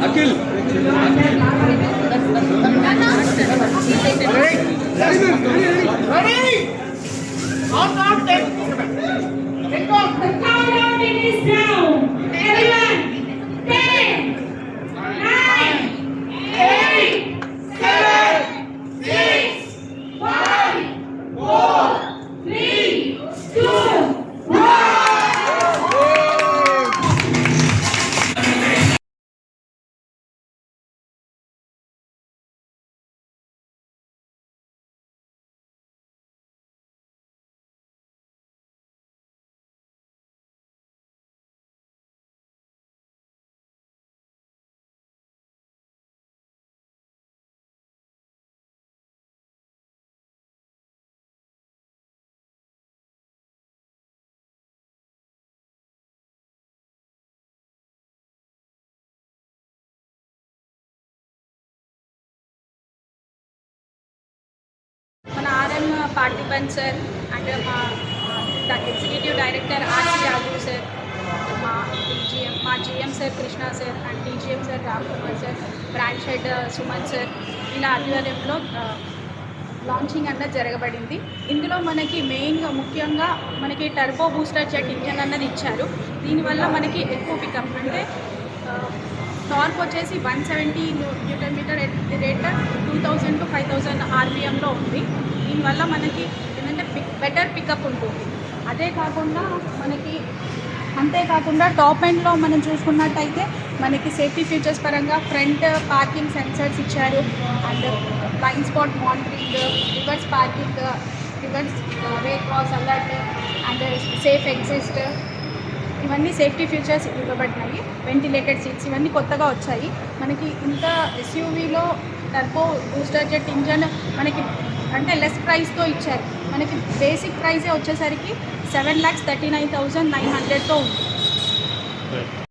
అఖిల్ మన RM Parthiban sir and మా executive director RC రాజు sir, మా GM sir Krishna sir and DGM sir Ram Kumar sir, branch head Suman sir ఇలా ఆధ్వర్యంలో launching అన్నది జరగబడింది. ఇందులో మనకి మెయిన్గా ముఖ్యంగా మనకి టర్బో బూస్టర్ జెట్ ఇంజన్ అన్నది ఇచ్చారు. దీనివల్ల మనకి ఎక్కువ పికప్ అంటే టార్క్ వచ్చేసి 170 న్యూటన్ మీటర్ రేట్ 2000 to 5000 ఆర్పిఎంలో ఉంది. దీనివల్ల మనకి ఏంటంటే బెటర్ పికప్ ఉంటుంది. అంతేకాకుండా టాప్ ఎండ్లో మనం చూసుకున్నట్టయితే మనకి సేఫ్టీ ఫీచర్స్ పరంగా ఫ్రంట్ పార్కింగ్ సెన్సర్స్ ఇచ్చారు and blind spot monitoring, reverse parking, reverse way cross alert and safe exist, ఇవన్నీ సేఫ్టీ ఫీచర్స్ ఇవ్వబడినాయి. వెంటిలేటెడ్ సీట్స్ ఇవన్నీ కొత్తగా వచ్చాయి. మనకి ఇంత ఎస్యూవీలో టర్బో బూస్టర్ జెట్ ఇంజన్ మనకి అంటే లెస్ ప్రైస్తో ఇచ్చారు. మనకి బేసిక్ ప్రైజే వచ్చేసరికి 7,39,900తో ఉంది.